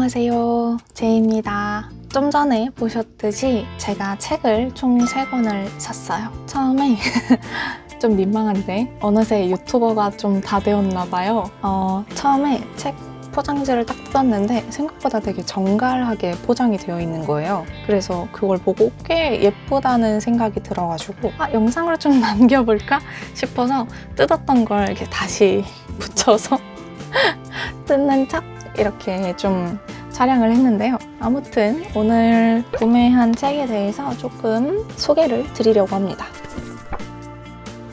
안녕하세요, 제이입니다. 좀 전에 보셨듯이 제가 책을 총 3권을 샀어요. 처음에 좀 민망한데 어느새 유튜버가 좀 다 되었나 봐요. 처음에 책 포장지를 딱 뜯었는데 생각보다 되게 정갈하게 포장이 되어 있는 거예요. 그래서 그걸 보고 꽤 예쁘다는 생각이 들어가지고 영상으로 좀 남겨볼까 싶어서 뜯었던 걸 이렇게 다시 붙여서 뜯는 척 이렇게 좀 촬영을 했는데요. 아무튼 오늘 구매한 책에 대해서 조금 소개를 드리려고 합니다.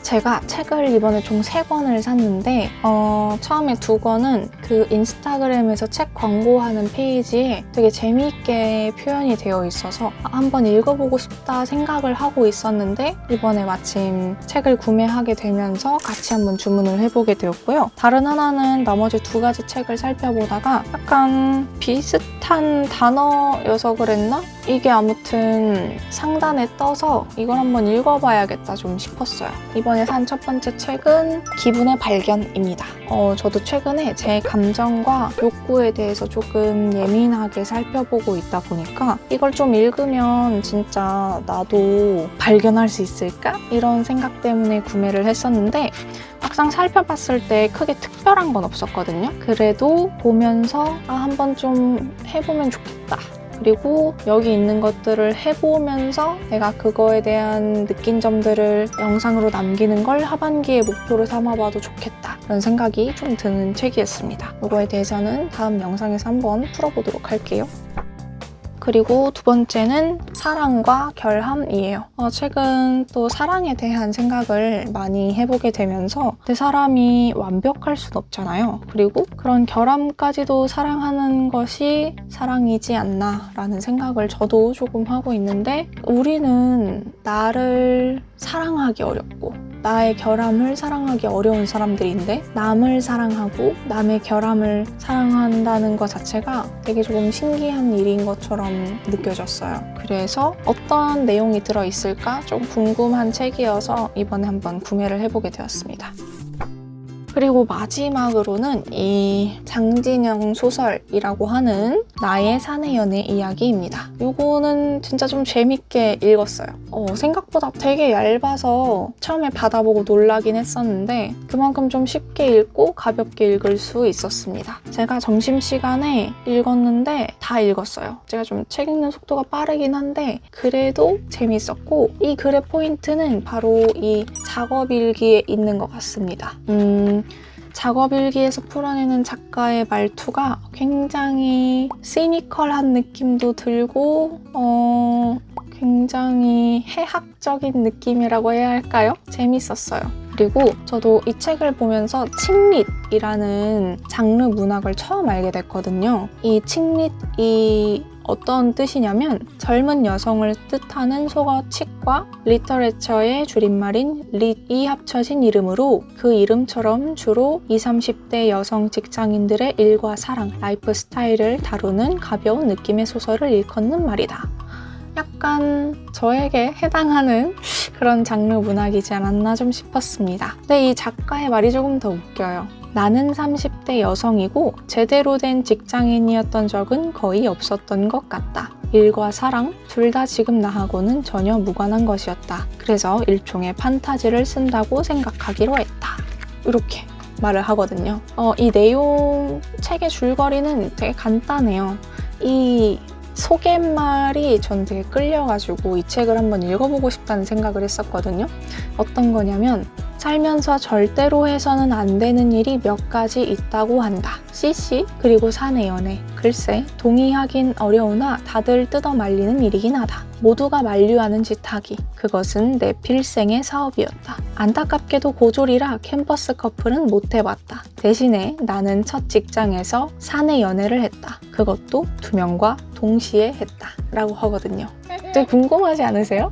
제가 책을 이번에 총 3권을 샀는데 처음에 2권은 그 인스타그램에서 책 광고하는 페이지에 되게 재미있게 표현이 되어 있어서 한번 읽어보고 싶다 생각을 하고 있었는데 이번에 마침 책을 구매하게 되면서 같이 한번 주문을 해보게 되었고요. 다른 하나는 나머지 2가지 책을 살펴보다가 약간 비슷한 단어여서 그랬나? 이게 아무튼 상단에 떠서 이걸 한번 읽어봐야겠다 좀 싶었어요. 이번에 산 첫 번째 책은 기분의 발견입니다. 저도 최근에 제 감정과 욕구에 대해서 조금 예민하게 살펴보고 있다 보니까 이걸 좀 읽으면 진짜 나도 발견할 수 있을까? 이런 생각 때문에 구매를 했었는데 막상 살펴봤을 때 크게 특별한 건 없었거든요. 그래도 보면서 한번 좀 해보면 좋겠다. 그리고 여기 있는 것들을 해보면서 내가 그거에 대한 느낀 점들을 영상으로 남기는 걸 하반기에 목표로 삼아봐도 좋겠다 그런 생각이 좀 드는 책이었습니다. 이거에 대해서는 다음 영상에서 한번 풀어보도록 할게요. 그리고 2번째는 사랑과 결함이에요. 최근 또 사랑에 대한 생각을 많이 해보게 되면서 내 사람이 완벽할 순 없잖아요. 그리고 그런 결함까지도 사랑하는 것이 사랑이지 않나 라는 생각을 저도 조금 하고 있는데 우리는 나를 사랑하기 어렵고 나의 결함을 사랑하기 어려운 사람들인데 남을 사랑하고 남의 결함을 사랑한다는 것 자체가 되게 조금 신기한 일인 것처럼 느껴졌어요. 그래서 어떤 내용이 들어있을까 좀 궁금한 책이어서 이번에 한번 구매를 해보게 되었습니다. 그리고 마지막으로는 이 장진영 소설이라고 하는 나의 사내 연애 이야기입니다. 이거는 진짜 좀 재밌게 읽었어요. 생각보다 되게 얇아서 처음에 받아보고 놀라긴 했었는데 그만큼 좀 쉽게 읽고 가볍게 읽을 수 있었습니다. 제가 점심시간에 읽었는데 다 읽었어요. 제가 좀 책 읽는 속도가 빠르긴 한데 그래도 재밌었고 이 글의 포인트는 바로 이 작업일기에 있는 것 같습니다. 작업일기에서 풀어내는 작가의 말투가 굉장히 시니컬한 느낌도 들고 굉장히 해학적인 느낌이라고 해야 할까요? 재밌었어요. 그리고 저도 이 책을 보면서 칙릿이라는 장르 문학을 처음 알게 됐거든요. 이 칙릿이 어떤 뜻이냐면 젊은 여성을 뜻하는 속어 칙과 리터레처의 줄임말인 릿이 합쳐진 이름으로 그 이름처럼 주로 20, 30대 여성 직장인들의 일과 사랑, 라이프 스타일을 다루는 가벼운 느낌의 소설을 일컫는 말이다. 약간 저에게 해당하는 그런 장르 문학이지 않았나 좀 싶었습니다. 근데 이 작가의 말이 조금 더 웃겨요. 나는 30대 여성이고 제대로 된 직장인이었던 적은 거의 없었던 것 같다. 일과 사랑, 둘 다 지금 나하고는 전혀 무관한 것이었다. 그래서 일종의 판타지를 쓴다고 생각하기로 했다. 이렇게 말을 하거든요. 이 내용, 책의 줄거리는 되게 간단해요. 이 소개말이 전 되게 끌려가지고 이 책을 한번 읽어보고 싶다는 생각을 했었거든요. 어떤 거냐면 살면서 절대로 해서는 안 되는 일이 몇 가지 있다고 한다. CC 그리고 사내 연애. 글쎄 동의하긴 어려우나 다들 뜯어 말리는 일이긴 하다. 모두가 만류하는 짓 하기. 그것은 내 필생의 사업이었다. 안타깝게도 고졸이라 캠퍼스 커플은 못 해봤다. 대신에 나는 첫 직장에서 사내 연애를 했다. 그것도 2명과 동시에 했다. 라고 하거든요. 되게 궁금하지 않으세요?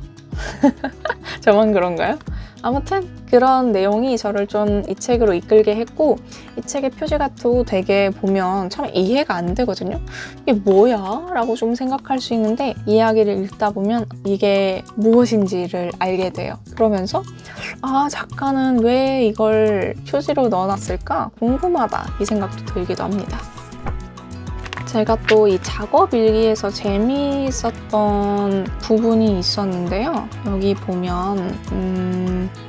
저만 그런가요? 아무튼 그런 내용이 저를 좀 이 책으로 이끌게 했고 이 책의 표지가도 되게 보면 참 이해가 안 되거든요. 이게 뭐야? 라고 좀 생각할 수 있는데 이야기를 읽다 보면 이게 무엇인지를 알게 돼요. 그러면서 작가는 왜 이걸 표지로 넣어놨을까? 궁금하다 이 생각도 들기도 합니다. 제가 또 이 작업 일기에서 재미있었던 부분이 있었는데요. 여기 보면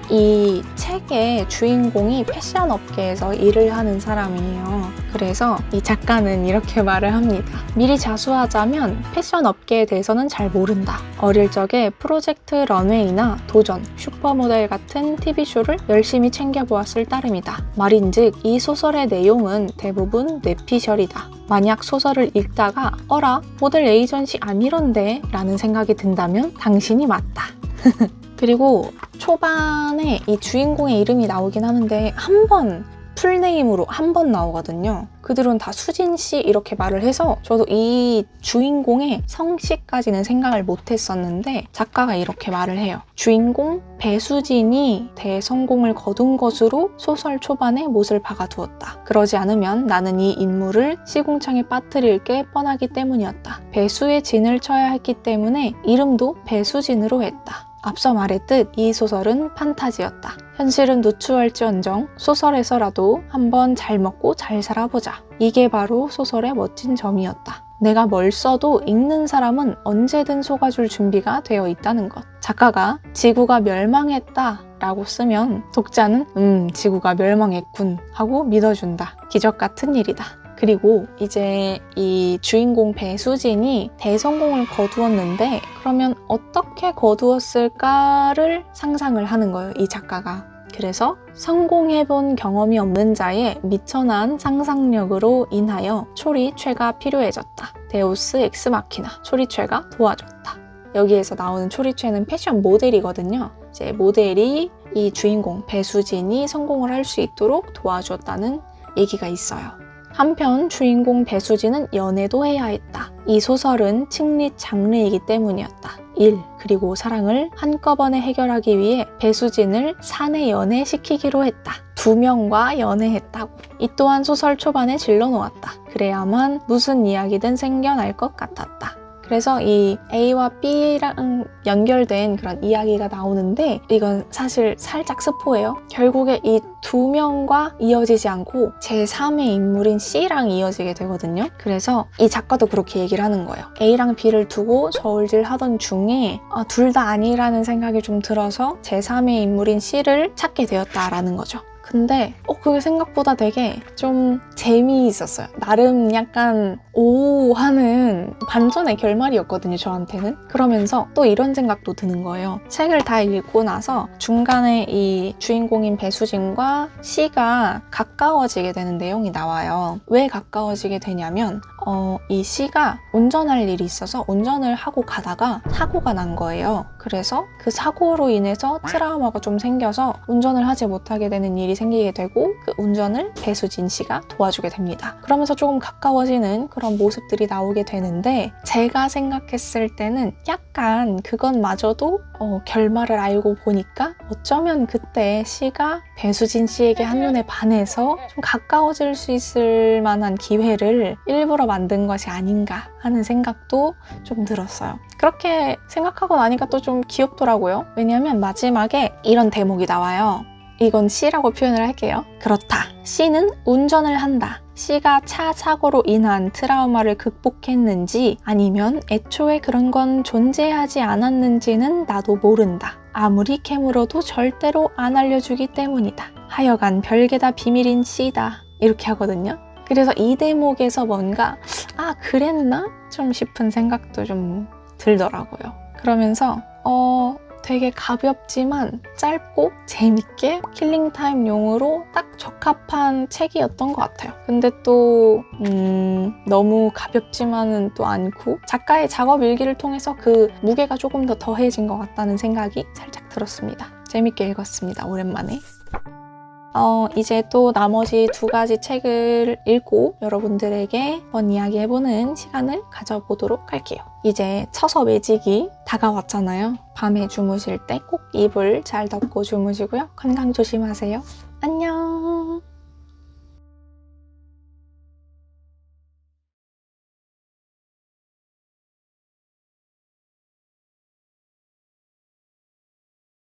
이 책의 주인공이 패션 업계에서 일을 하는 사람이에요. 그래서 이 작가는 이렇게 말을 합니다. 미리 자수하자면 패션 업계에 대해서는 잘 모른다. 어릴 적에 프로젝트 런웨이나 도전, 슈퍼모델 같은 TV쇼를 열심히 챙겨보았을 따름이다. 말인즉 이 소설의 내용은 대부분 뇌피셜이다. 만약 소설을 읽다가 어라? 모델 에이전시 아니런데? 라는 생각이 든다면 당신이 맞다. 그리고 초반에 이 주인공의 이름이 나오긴 하는데 한 번 풀네임으로 한 번 나오거든요. 그들은 다 수진 씨 이렇게 말을 해서 저도 이 주인공의 성씨까지는 생각을 못했었는데 작가가 이렇게 말을 해요. 주인공 배수진이 대성공을 거둔 것으로 소설 초반에 못을 박아두었다. 그러지 않으면 나는 이 인물을 시궁창에 빠뜨릴 게 뻔하기 때문이었다. 배수의 진을 쳐야 했기 때문에 이름도 배수진으로 했다. 앞서 말했듯 이 소설은 판타지였다. 현실은 누추할지언정 소설에서라도 한번 잘 먹고 잘 살아보자. 이게 바로 소설의 멋진 점이었다. 내가 뭘 써도 읽는 사람은 언제든 속아줄 준비가 되어 있다는 것. 작가가 지구가 멸망했다 라고 쓰면 독자는 지구가 멸망했군 하고 믿어준다. 기적 같은 일이다. 그리고 이제 이 주인공 배수진이 대성공을 거두었는데 그러면 어떻게 거두었을까를 상상을 하는 거예요, 이 작가가. 그래서 성공해본 경험이 없는 자의 미천한 상상력으로 인하여 초리최가 필요해졌다. 데우스 엑스마키나, 초리최가 도와줬다. 여기에서 나오는 초리최는 패션 모델이거든요. 이제 모델이 이 주인공 배수진이 성공을 할 수 있도록 도와줬다는 얘기가 있어요. 한편 주인공 배수진은 연애도 해야 했다. 이 소설은 칭릿 장르이기 때문이었다. 일, 그리고 사랑을 한꺼번에 해결하기 위해 배수진을 사내 연애시키기로 했다. 2명과 연애했다고. 이 또한 소설 초반에 질러놓았다. 그래야만 무슨 이야기든 생겨날 것 같았다. 그래서 이 A와 B랑 연결된 그런 이야기가 나오는데 이건 사실 살짝 스포예요. 결국에 이 2명과 이어지지 않고 제3의 인물인 C랑 이어지게 되거든요. 그래서 이 작가도 그렇게 얘기를 하는 거예요. A랑 B를 두고 저울질 하던 중에 둘 다 아니라는 생각이 좀 들어서 제3의 인물인 C를 찾게 되었다라는 거죠. 근데 그게 생각보다 되게 좀 재미있었어요. 나름 약간 오 하는 반전의 결말이었거든요, 저한테는. 그러면서 또 이런 생각도 드는 거예요. 책을 다 읽고 나서 중간에 이 주인공인 배수진과 C가 가까워지게 되는 내용이 나와요. 왜 가까워지게 되냐면 이 C가 운전할 일이 있어서 운전을 하고 가다가 사고가 난 거예요. 그래서 그 사고로 인해서 트라우마가 좀 생겨서 운전을 하지 못하게 되는 일이 생기게 되고 그 운전을 배수진 씨가 도와주게 됩니다. 그러면서 조금 가까워지는 그런 모습들이 나오게 되는데 제가 생각했을 때는 약간 그것마저도 결말을 알고 보니까 어쩌면 그때 C가 배수진 씨에게 한눈에 반해서 좀 가까워질 수 있을 만한 기회를 일부러 만든 것이 아닌가 하는 생각도 좀 들었어요. 그렇게 생각하고 나니까 또 좀 귀엽더라고요. 왜냐하면 마지막에 이런 대목이 나와요. 이건 C라고 표현을 할게요. 그렇다. C는 운전을 한다. C가 차 사고로 인한 트라우마를 극복했는지 아니면 애초에 그런 건 존재하지 않았는지는 나도 모른다. 아무리 캐물어도 절대로 안 알려주기 때문이다. 하여간 별게 다 비밀인 C다. 이렇게 하거든요. 그래서 이 대목에서 뭔가 그랬나? 좀 싶은 생각도 좀 들더라고요. 그러면서 되게 가볍지만 짧고 재밌게 킬링타임용으로 딱 적합한 책이었던 것 같아요. 근데 또 너무 가볍지만은 또 않고 작가의 작업 일기를 통해서 그 무게가 조금 더 더해진 것 같다는 생각이 살짝 들었습니다. 재밌게 읽었습니다. 오랜만에. 이제 또 나머지 2가지 책을 읽고 여러분들에게 한번 이야기해보는 시간을 가져보도록 할게요. 이제 처서 매직이 다가왔잖아요. 밤에 주무실 때 꼭 이불 잘 덮고 주무시고요. 건강 조심하세요. 안녕!